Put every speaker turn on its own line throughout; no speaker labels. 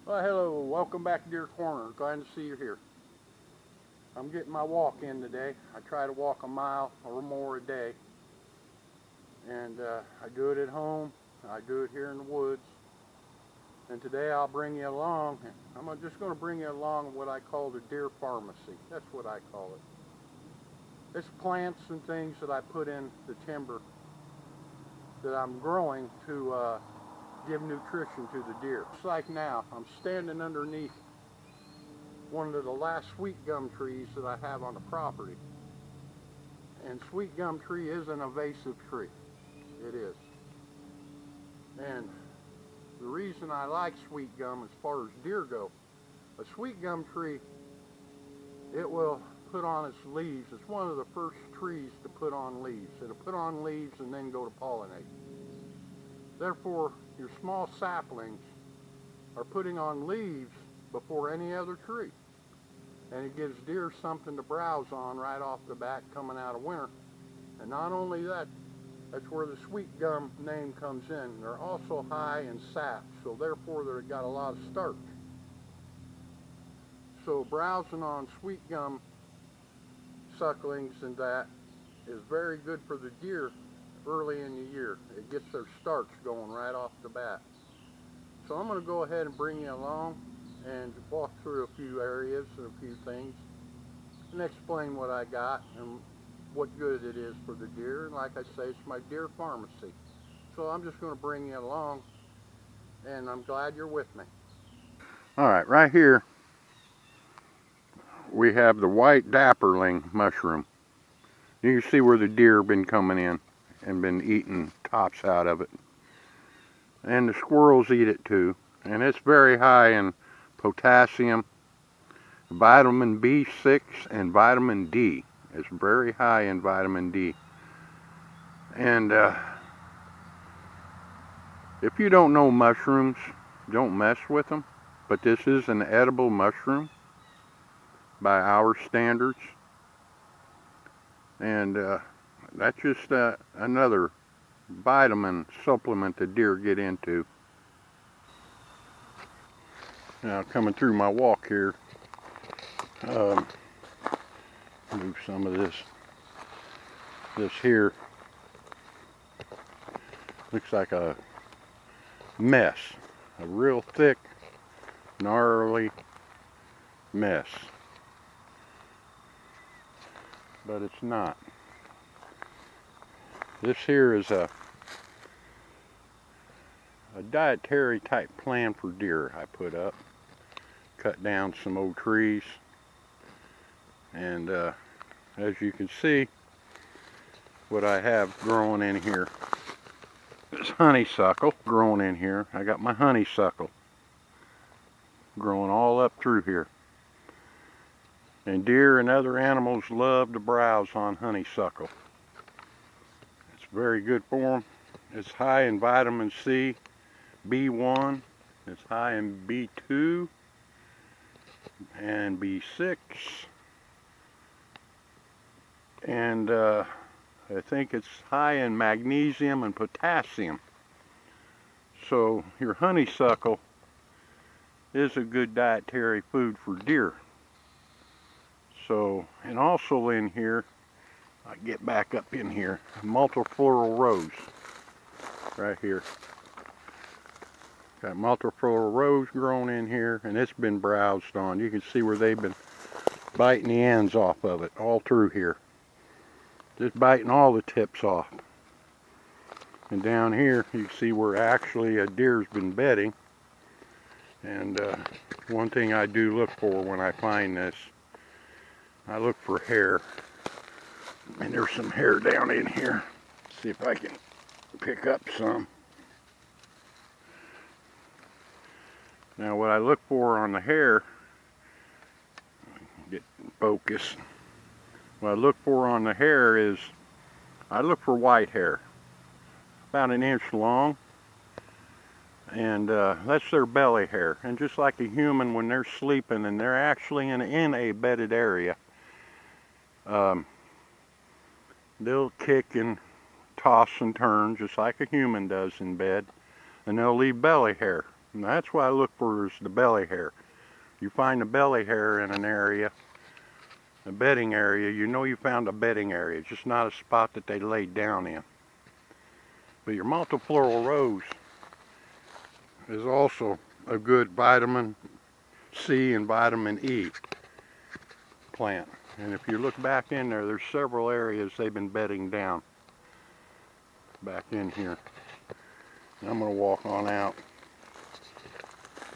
Well, hello, welcome back to Deer Corner. Glad to see you here. I'm getting my walk in today. I try to walk a mile or more a day, and I do it at home. I do it here in the woods. And today I'll bring you along. Just going to bring you along what I call the deer pharmacy. That's what I call it. It's plants and things that I put in the timber that I'm growing to give nutrition to the deer. It's like now, I'm standing underneath one of the last sweet gum trees that I have on the property. And sweet gum tree is an invasive tree. It is. And the reason I like sweet gum as far as deer go, a sweet gum tree, it will put on its leaves. It's one of the first trees to put on leaves. It'll put on leaves and then go to pollinate. Therefore, your small saplings are putting on leaves before any other tree. And it gives deer something to browse on right off the bat coming out of winter. And not only that, that's where the sweet gum name comes in. They're also high in sap, so therefore they've got a lot of starch. So browsing on sweet gum sucklings and that is very good for the deer early in the year. It gets their starch going right off the bat. So I'm going to go ahead and bring you along and walk through a few areas and a few things and explain what I got and what good it is for the deer. And like I say, it's my deer pharmacy. So I'm just going to bring you along, and I'm glad you're with me. All right here we have the white Dapperling mushroom. You can see where the deer have been coming in and been eating tops out of it. And the squirrels eat it too. And it's very high in potassium, vitamin B6, and vitamin D. It's very high in vitamin D. And if you don't know mushrooms, don't mess with them. But this is an edible mushroom by our standards. And that's just another vitamin supplement that deer get into. Now, coming through my walk here, move some of this here. Looks like a mess, a real thick, gnarly mess. But it's not. This here is a dietary type plan for deer I put up. Cut down some old trees, and as you can see, what I have growing in here is honeysuckle growing in here. I got my honeysuckle growing all up through here. And deer and other animals love to browse on honeysuckle. It's very good for them. It's high in vitamin C, B1. It's high in B2 and B6. And I think it's high in magnesium and potassium. So your honeysuckle is a good dietary food for deer. So, and also in here, I get back up in here, multifloral rose right here. Got multifloral rose growing in here, and it's been browsed on. You can see where they've been biting the ends off of it all through here. Just biting all the tips off. And down here, you can see where actually a deer's been bedding. And one thing I do look for when I find this, I look for hair. And there's some hair down in here. See if I can pick up some. Now what I look for on the hair, get focus. What I look for on the hair is, I look for white hair, about an inch long, and that's their belly hair. And just like a human, when they're sleeping and they're actually in a bedded area, they'll kick and toss and turn just like a human does in bed, and they'll leave belly hair. And that's what I look for, is the belly hair. You find the belly hair in an area, a bedding area, you know you found a bedding area. It's just not a spot that they laid down in. But your multifloral rose is also a good vitamin C and vitamin E plant. And if you look back in there, there's several areas they've been bedding down back in here. And I'm going to walk on out.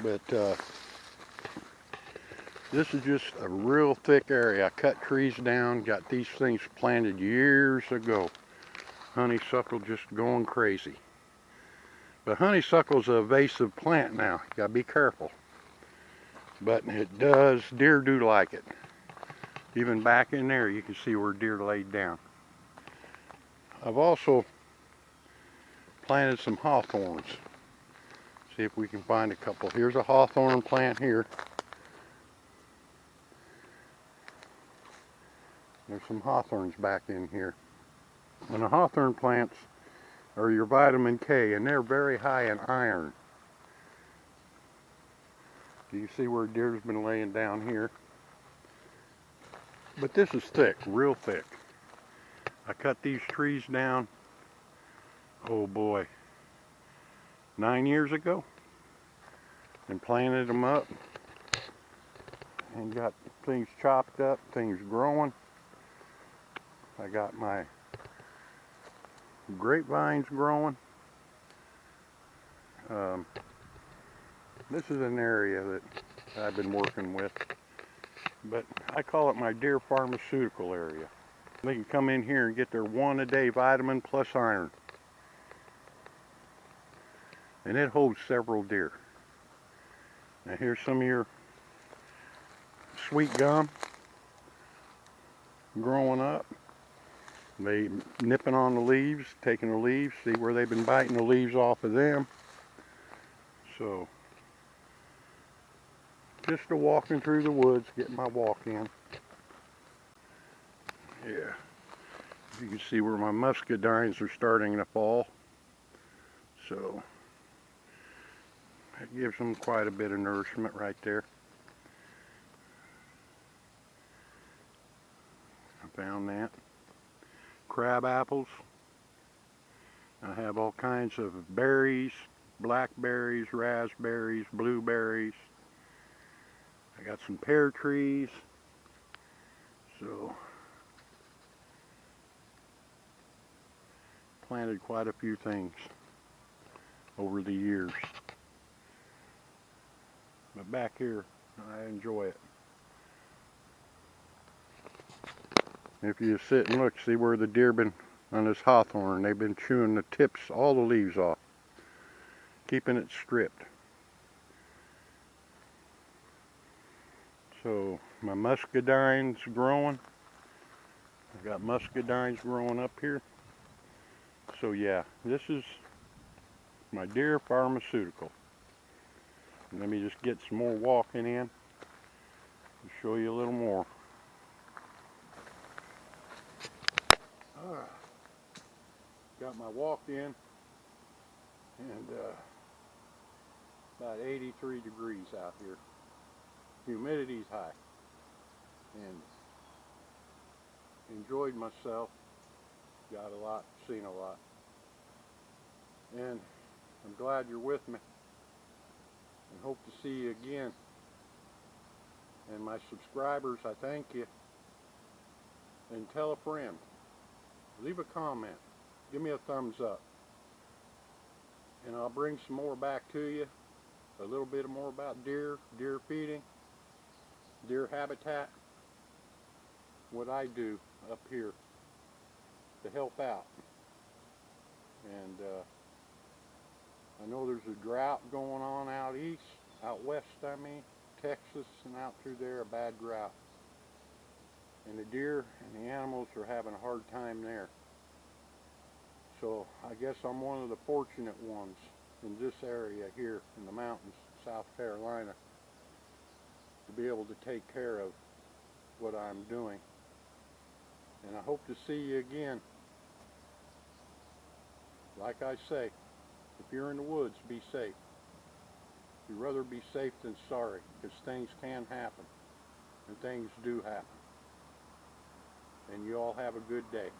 But this is just a real thick area. I cut trees down, got these things planted years ago. Honeysuckle just going crazy. But honeysuckle's an invasive plant now. You gotta be careful. But deer do like it. Even back in there, you can see where deer laid down. I've also planted some hawthorns. See if we can find a couple. Here's a hawthorn plant here. There's some hawthorns back in here. And the hawthorn plants are your vitamin K, and they're very high in iron. Do you see where deer's been laying down here? But this is thick, real thick. I cut these trees down, oh boy, 9 years ago, and planted them up and got things chopped up, things growing. I got my grapevines growing. This is an area that I've been working with, but I call it my deer pharmaceutical area. They can come in here and get their 1 a day vitamin plus iron, and it holds several deer. Now here's some of your sweet gum growing up. They nipping on the leaves, taking the leaves, see where they've been biting the leaves off of them. So, just a walking through the woods, getting my walk in. Yeah, you can see where my muscadines are starting to fall. So, that gives them quite a bit of nourishment right there. I found that. Crab apples. I have all kinds of berries, blackberries, raspberries, blueberries. I got some pear trees. So, planted quite a few things over the years. But back here, I enjoy it. If you sit and look, see where the deer been on this hawthorn, they've been chewing the tips, all the leaves off, keeping it stripped. So my muscadine's growing. I've got muscadines growing up here. So yeah, this is my deer pharmaceutical. Let me just get some more walking in and show you a little more. Got my walk in, and about 83 degrees out here. Humidity's high, and enjoyed myself. Got a lot, seen a lot, and I'm glad you're with me, and hope to see you again. And my subscribers, I thank you, and tell a friend. Leave a comment. Give me a thumbs up. And I'll bring some more back to you. A little bit more about deer, deer feeding, deer habitat. What I do up here to help out. And I know there's a drought going on out east, out west I mean, Texas and out through there, a bad drought. And the deer and the animals are having a hard time there. So I guess I'm one of the fortunate ones in this area here in the mountains, South Carolina, to be able to take care of what I'm doing. And I hope to see you again. Like I say, if you're in the woods, be safe. You'd rather be safe than sorry, because things can happen, and things do happen. And you all have a good day.